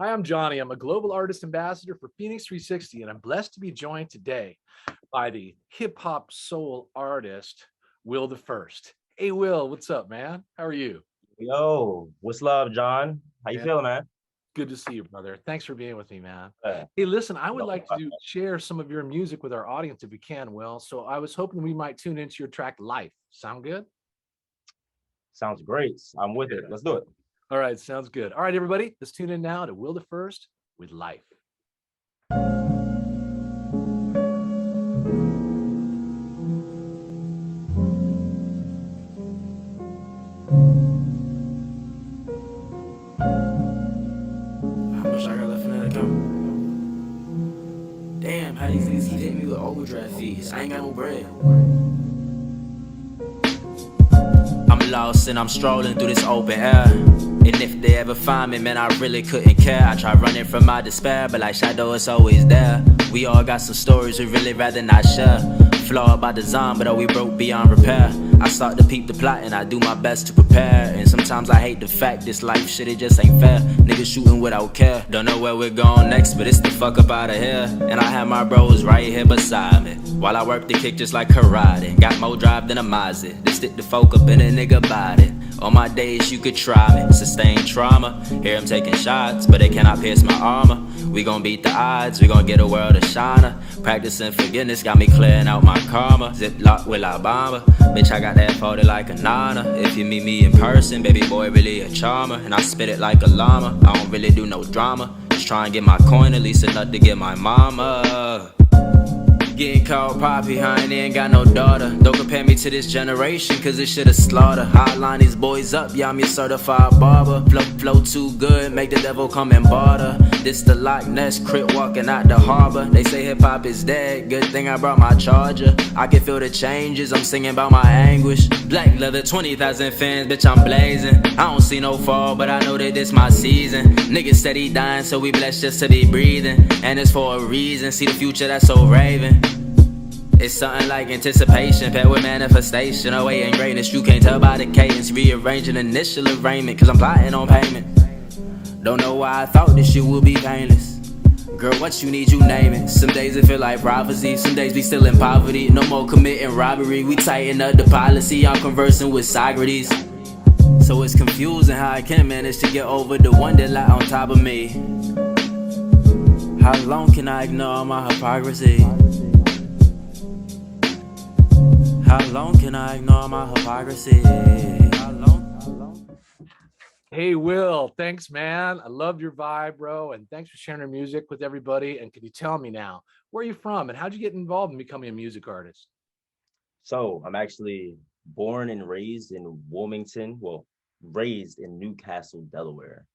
Hi, I'm Johnny. I'm a global artist ambassador for FENIX360, and I'm blessed to be joined today by the hip hop soul artist, Will the First. Hey, Will, what's up, man? How are you? Yo, what's love, John? How you Man, feeling, man? good to see you, brother. Thanks for being with me, man. Uh, Hey, listen, I would no, like to share some of your music with our audience if we can, Will. So I was hoping we might tune into your track Life. Sound good? sounds great. I'm with it. Yeah. Let's do it. All right, sounds good. All right, everybody, let's tune in now to Will the First with Life. How much I got left in that account? Damn, how these niggas keep hitting me with overdraft fees? I ain't got no bread. I'm lost and I'm strolling through this open air. And if they ever find me, man, I really couldn't care. I try running from my despair, but like shadow, it's always there. We all got some stories we really rather not share. Flawed by design, but we broke beyond repair. I start to peep the plot and I do my best to prepare. And sometimes I hate the fact this life shit, it just ain't fair. Niggas shooting without care. Don't know where we're going next, but it's the fuck up out of here. And I have my bros right here beside me, while I work the kick just like karate. Got more drive than a Mazda. They stick the folk up in a nigga body. On my days you could try me, sustain trauma. Hear I'm taking shots, but they cannot pierce my armor. We gon' beat the odds, we gon' get a world of shiner. Practicing forgiveness got me clearing out my karma. Ziploc with La Bamba, bitch I got that folded like a nana. If you meet me in person, baby boy really a charmer. And I spit it like a llama, I don't really do no drama. Just try and get my coin, at least enough to get my mama. Getting called poppy, I ain't even got no daughter. Don't compare me to this generation, cause this shit a slaughter. I line these boys up, yeah, I'm your certified barber. Flow too good, make the devil come and barter. This the Loch Ness crit walking out the harbor. They say hip hop is dead, good thing I brought my charger. I can feel the changes, I'm singing about my anguish. Black leather, 20,000 fans, bitch I'm blazing. I don't see no fall, but I know that this my season. Niggas said he dying, so we blessed just to be breathing. And it's for a reason, see the future that's so raven. It's something like anticipation, paired with manifestation. Awaiting greatness, you can't tell by the cadence. Rearranging initial arraignment, cause I'm plotting on payment. Don't know why I thought this shit would be painless. Girl, what you need, you name it. Some days it feel like prophecy, some days we still in poverty. No more committing robbery, we tighten up the policy. I'm conversing with Socrates. So it's confusing how I can manage to get over the one that lie on top of me. How long can I ignore my hypocrisy? How long can I ignore my hypocrisy? How long? Hey, Will, thanks, man. I love your vibe, bro. And thanks for sharing your music with everybody. And can you tell me now, where are you from and how'd you get involved in becoming a music artist? So I'm actually born and raised in Wilmington. Well, raised in Newcastle, Delaware.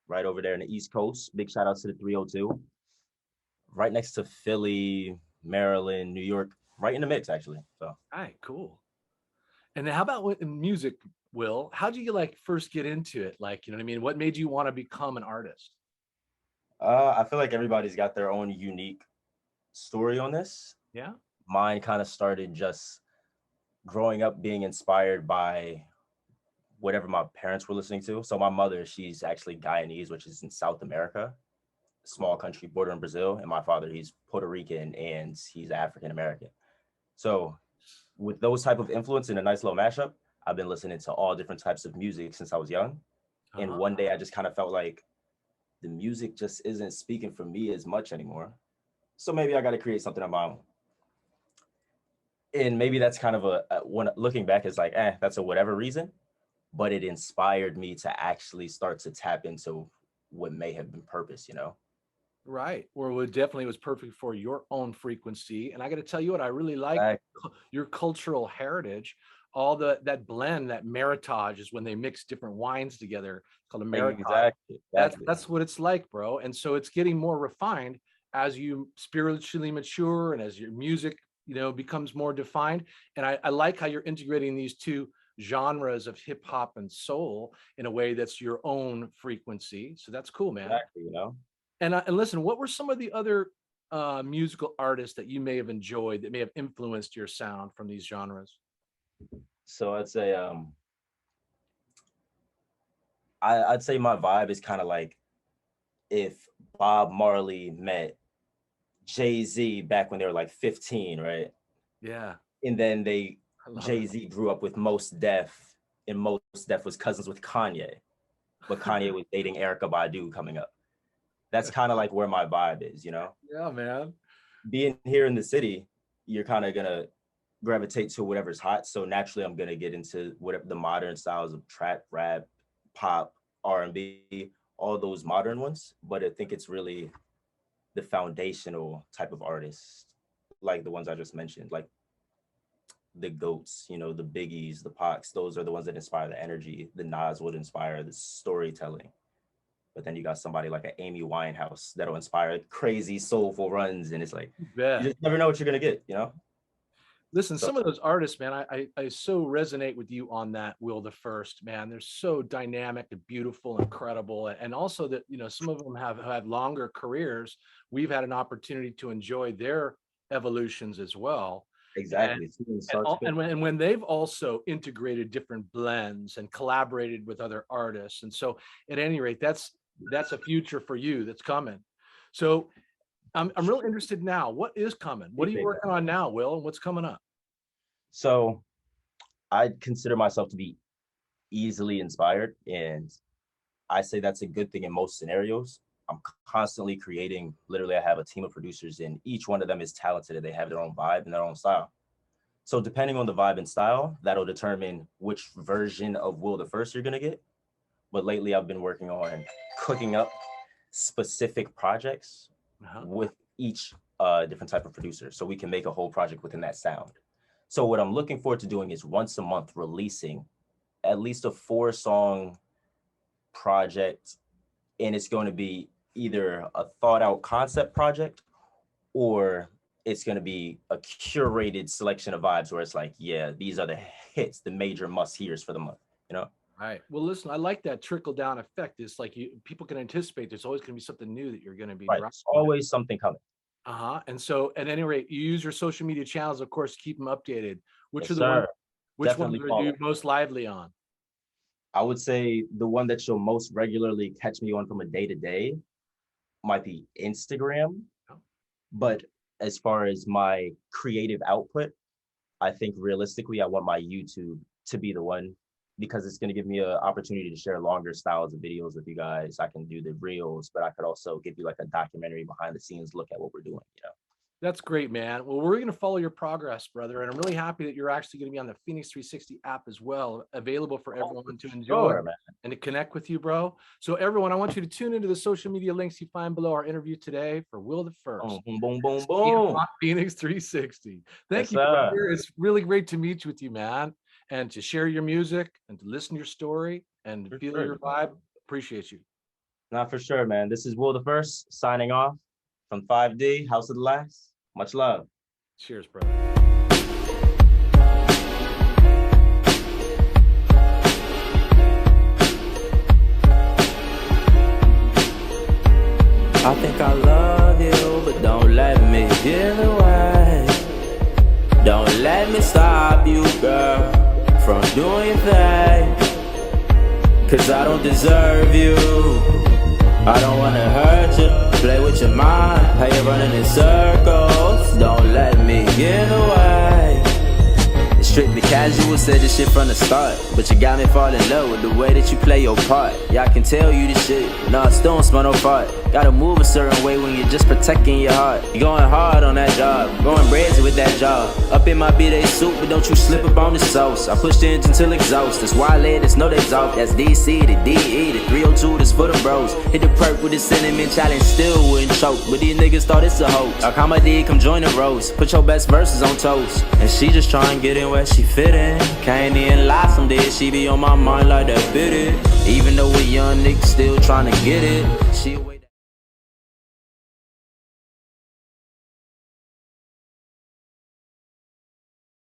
Right over there in the East Coast. Big shout out to the 302. Right next to Philly, Maryland, New York. Right in the mix, actually. So All right, cool. And then how about in music, Will? How'd you like first get into it? Like, you know what I mean? What made you want to become an artist? I feel like everybody's got their own unique story on this. Yeah. Mine kind of started just growing up being inspired by whatever my parents were listening to. So my mother, she's actually Guyanese, which is in South America, small Cool. country bordering Brazil, and my father, he's Puerto Rican and he's African American. So with those type of influence in a nice little mashup, I've been listening to all different types of music since I was young. And Uh-huh. one day I just kind of felt like the music just isn't speaking for me as much anymore. So maybe I got to create something of my own. And maybe that's kind of when looking back, it's like, that's a whatever reason, but it inspired me to actually start to tap into what may have been purpose. Right. Or it definitely was perfect for your own frequency. And I got to tell you what, I really like Exactly. your cultural heritage. All the that blend, that meritage is when they mix different wines together. It's called a meritage. Exactly. Exactly. That's what it's like, bro. And so it's getting more refined as you spiritually mature and as your music, becomes more defined. And I like how you're integrating these two genres of hip hop and soul in a way that's your own frequency. So that's cool, man. Exactly. And listen, what were some of the other musical artists that you may have enjoyed that may have influenced your sound from these genres? So I'd say my vibe is kind of like if Bob Marley met Jay-Z back when they were like 15, right? Yeah. And then I love it. Jay-Z grew up with Mos Def, and Mos Def was cousins with Kanye, but Kanye was dating Erykah Badu coming up. That's kind of like where my vibe is, you know? Yeah, man. Being here in the city, you're kind of gonna gravitate to whatever's hot. So naturally, I'm gonna get into whatever the modern styles of trap, rap, pop, R&B, all those modern ones. But I think it's really the foundational type of artists, like the ones I just mentioned, like the GOATs, you know, the Biggies, the Pacs. Those are the ones that inspire the energy. The Nas would inspire the storytelling. But then you got somebody like an Amy Winehouse that'll inspire crazy soulful runs, and it's like Yeah. you just never know what you're gonna get, you know. Listen, So some of those artists, man, I so resonate with you on that, Will the First, man. They're so dynamic and beautiful, incredible. And also that, you know, some of them have had longer careers. We've had an opportunity to enjoy their evolutions as well. exactly. And when they've also integrated different blends and collaborated with other artists. And so at any rate, that's a future for you that's coming. So I'm real interested now. What is coming? What are you working on now, Will? And what's coming up? So I consider myself to be easily inspired, and I say that's a good thing in most scenarios. I'm constantly creating. Literally, I have a team of producers, and each one of them is talented and they have their own vibe and their own style. So depending on the vibe and style, that'll determine which version of Will the First you're gonna get. But lately, I've been working on cooking up specific projects with each different type of producer, so we can make a whole project within that sound. So what I'm looking forward to doing is once a month releasing at least a 4-song project, and it's going to be either a thought out concept project or it's going to be a curated selection of vibes where it's like, yeah, these are the hits, the major must hears for the month, you know? Right. Well, listen, I like that trickle down effect. It's like people can anticipate there's always going to be something new that you're going to be right. There's always something coming. And so at any rate, you use your social media channels, of course, to keep them updated. Which Yes, are the ones, sir. which Definitely ones are follow. you most lively on? I would say the one that you'll most regularly catch me on from a day to day might be Instagram. But as far as my creative output, I think realistically, I want my YouTube to be the one, because it's going to give me an opportunity to share longer styles of videos with you guys. I can do the reels, but I could also give you like a documentary behind the scenes look at what we're doing, you know? That's great, man. Well, we're going to follow your progress, brother. And I'm really happy that you're actually going to be on the FENIX360 app as well, available for everyone to enjoy and to connect with you, bro. So everyone, I want you to tune into the social media links you find below our interview today for Will the First. Boom, boom, boom, boom. FENIX360. Thank Yes, you, sir. brother. It's really great to meet with you, man, and to share your music and to listen to your story and For feel sure. your vibe. Appreciate you. Not for sure, man. This is Will the First signing off from 5D, House of the Last. Much love. Cheers, brother. I think I love you, but don't let me give away. Don't let me stop you, girl, from doing your thing. Cause I don't deserve you. I don't wanna hurt you. Play with your mind, how you running in circles. Don't let me get away. It's strictly casual, said this shit from the start, but you got me falling in love with the way that you play your part. Yeah, I can tell you this shit, nah, still don't smell no fart. Gotta move a certain way when you're just protecting your heart. You're going hard on that job, going brazy with that job. Up in my B-Day suit, but don't you slip up on the sauce. I push the engine till exhaust, that's why I let it snow that's off. That's DC, the DE, the 302, that's for the bros. Hit the perk with the cinnamon challenge, still wouldn't choke, but these niggas thought it's a hoax. Our comedy, come join the roast, put your best verses on toast. And she just try and get in where she fit in. Can't even lie, some days she be on my mind like that bit it. Even though we young niggas still trying to get it. She